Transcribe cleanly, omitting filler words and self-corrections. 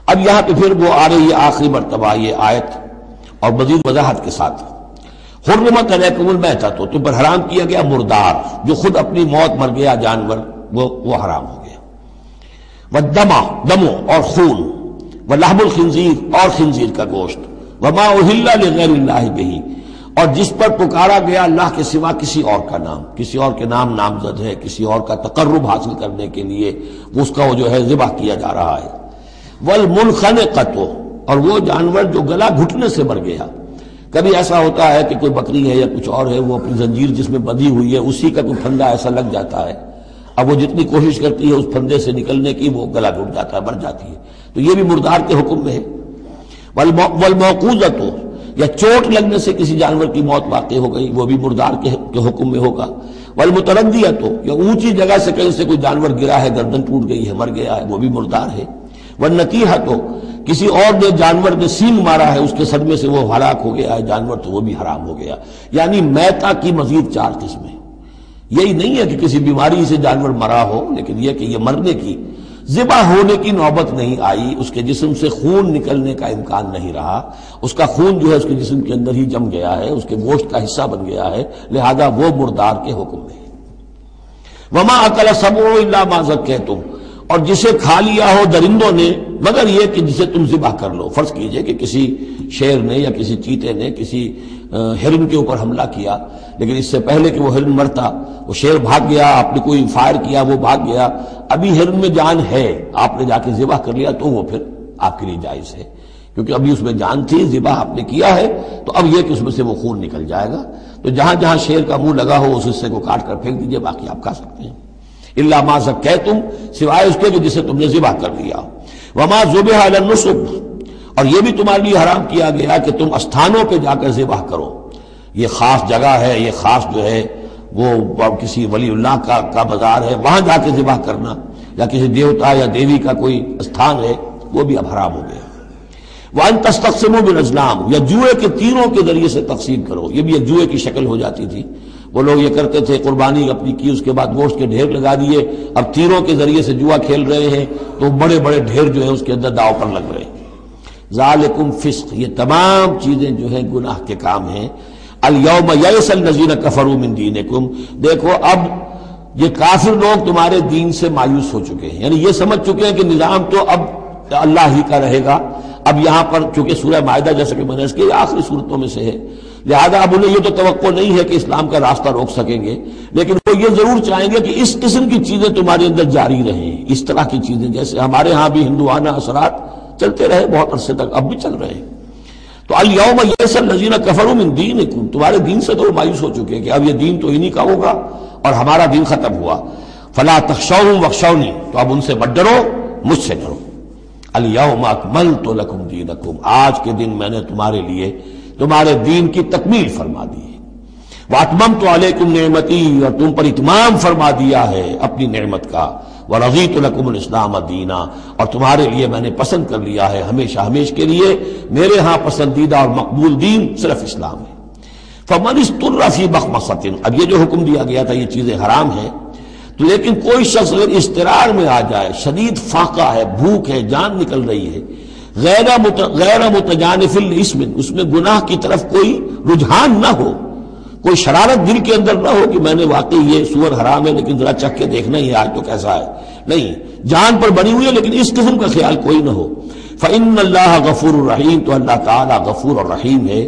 اب یہاں پہ پھر وہ آ رہی ہے آخری مرتبہ یہ آیت اور مزید وضاحت کے ساتھ. حرمت علیکم المیتۃ، تم پر حرام کیا گیا مردار، جو خود اپنی موت مر گیا جانور، وہ حرام ہو گیا. والدم، دمو اور خون، ولحم الخنزیر اور خنزیر کا گوشت، وما اہل لغیر اللہ بہ، اور جس پر پکارا گیا اللہ کے سوا کسی اور کا نام، کسی اور کے نام نامزد ہے، کسی اور کا تقرب حاصل کرنے کے لیے اس کا وہ جو ہے ذبح کیا جا رہا ہے. والمنخنقۃ، اور وہ جانور جو گلا گھٹنے سے مر گیا. کبھی ایسا ہوتا ہے کہ کوئی بکری ہے یا کچھ اور ہے، وہ اپنی زنجیر جس میں بندھی ہوئی ہے اسی کا کوئی پھندا ایسا لگ جاتا ہے، اب وہ جتنی کوشش کرتی ہے اس پھندے سے نکلنے کی وہ گلا گھٹ جاتا ہے، مر جاتی ہے، تو یہ بھی مردار کے حکم میں ہے. والموقوذۃ، یا چوٹ لگنے سے کسی جانور کی موت واقع ہو گئی، وہ بھی مردار کے حکم میں ہوگا. والمتردیۃ، یا اونچی جگہ سے کہیں سے کوئی جانور گرا ہے، گردن ٹوٹ گئی ہے، مر گیا ہے، وہ بھی مردار ہے. والنتیحۃ، کسی اور نے جانور نے سینگ مارا ہے، اس کے صدمے سے وہ ہلاک ہو گیا ہے جانور، تو وہ بھی حرام ہو گیا. یعنی میتہ کی مزید 4 قسمیں. یہی نہیں ہے کہ کسی بیماری سے جانور مرا ہو، لیکن یہ کہ یہ مرنے کی، ذبح ہونے کی نوبت نہیں آئی، اس کے جسم سے خون نکلنے کا امکان نہیں رہا، اس کا خون جو ہے اس کے جسم کے اندر ہی جم گیا ہے، اس کے گوشت کا حصہ بن گیا ہے، لہذا وہ مردار کے حکم میں ہے. وما اکل السبع الا ما ذکیتم، اور جسے کھا لیا ہو درندوں نے مگر یہ کہ جسے تم ذبح کر لو. فرض کیجئے کہ کسی شیر نے یا کسی چیتے نے کسی ہرن کے اوپر حملہ کیا، لیکن اس سے پہلے کہ وہ ہرن مرتا وہ شیر بھاگ گیا، آپ نے کوئی فائر کیا وہ بھاگ گیا، ابھی ہرن میں جان ہے، آپ نے جا کے ذبح کر لیا، تو وہ پھر آپ کے لیے جائز ہے، کیونکہ ابھی اس میں جان تھی، ذبح آپ نے کیا ہے، تو اب یہ کہ اس میں سے وہ خون نکل جائے گا. تو جہاں جہاں شیر کا منہ لگا ہو اس حصے کو کاٹ کر پھینک دیجئے، باقی آپ کھا سکتے ہیں. الا ما ذکیتم، سوائے اس کے کہ جسے تم نے ذبح کر لیا. وما ذبح علی النصب، اور یہ بھی تمہارے لیے حرام کیا گیا کہ تم استھانوں پہ جا کر ذبح کرو. یہ خاص جگہ ہے، یہ خاص جو ہے وہ کسی ولی اللہ کا بازار ہے، وہاں جا کے ذبح کرنا، یا کسی دیوتا یا دیوی کا کوئی استھان ہے، وہ بھی اب حرام ہو گیا. وَأَن تَسْتَقْسِمُوا بِالْأَزْلَامِ، یا جوئے کے تیروں کے ذریعے سے تقسیم کرو. یہ بھی ایک جوئے کی شکل ہو جاتی تھی. وہ لوگ یہ کرتے تھے، قربانی اپنی کی، اس کے بعد گوشت کے ڈھیر لگا دیے، اب تیروں کے ذریعے سے جوا کھیل رہے ہیں، تو بڑے بڑے ڈھیر جو ہیں اس کے اندر داؤ پر لگ رہے ہیں. ذالکم فسق، یہ تمام چیزیں جو ہیں گناہ کے کام ہیں. الیوم یئس الذین کفروا من دینکم، دیکھو اب یہ کافر لوگ تمہارے دین سے مایوس ہو چکے ہیں، یعنی یہ سمجھ چکے ہیں کہ نظام تو اب اللہ ہی کا رہے گا. اب یہاں پر چونکہ سورہ معاہدہ جیسا کہ میں نے اس کی آخری صورتوں میں سے ہے، لہذا اب انہیں یہ تو توقع نہیں ہے کہ اسلام کا راستہ روک سکیں گے، لیکن وہ یہ ضرور چاہیں گے کہ اس قسم کی چیزیں تمہارے اندر جاری رہیں، اس طرح کی چیزیں جیسے ہمارے ہاں بھی ہندوانہ اثرات چلتے رہے بہت عرصے تک، اب بھی چل رہے ہیں. تو الیوم یئس الذین کفروا من دینکم، تمہارے دین سے تو مایوس ہو چکے ہیں کہ اب یہ دین تو انہی کا ہوگا اور ہمارا دین ختم ہوا. فلا تخشوهم واخشونی، تو اب ان سے مت ڈرو، مجھ سے ڈرو. الیوم اکملت لکم دینکم، آج کے دن میں نے تمہارے لیے تمہارے دین کی تکمیل فرما دی ہے. واتممت علیکم نعمتی، اور تم پر اتمام فرما دیا ہے اپنی نعمت کا. ورضیت لکم الاسلام دینا، اور تمہارے لیے میں نے پسند کر لیا ہے ہمیشہ ہمیش کے لیے میرے ہاں پسندیدہ اور مقبول دین صرف اسلام ہے. فمن اضطر فی مخمصۃ، اب یہ جو حکم دیا گیا تھا یہ چیزیں حرام ہیں، تو لیکن کوئی شخص اگر اضطرار میں آ جائے، شدید فاقہ ہے، بھوک ہے، جان نکل رہی ہے، غیر متجانف الاسم، اس میں گناہ کی طرف کوئی رجحان نہ ہو، کوئی شرارت دل کے اندر نہ ہو کہ میں نے واقعی یہ سور حرام ہے لیکن ذرا چکھ کے دیکھنا ہی آج تو کیسا ہے، نہیں، جان پر بنی ہوئی ہے لیکن اس قسم کا خیال کوئی نہ ہو. فإن اللہ غفور الرحیم، تو اللہ تعالیٰ غفور اور رحیم ہے.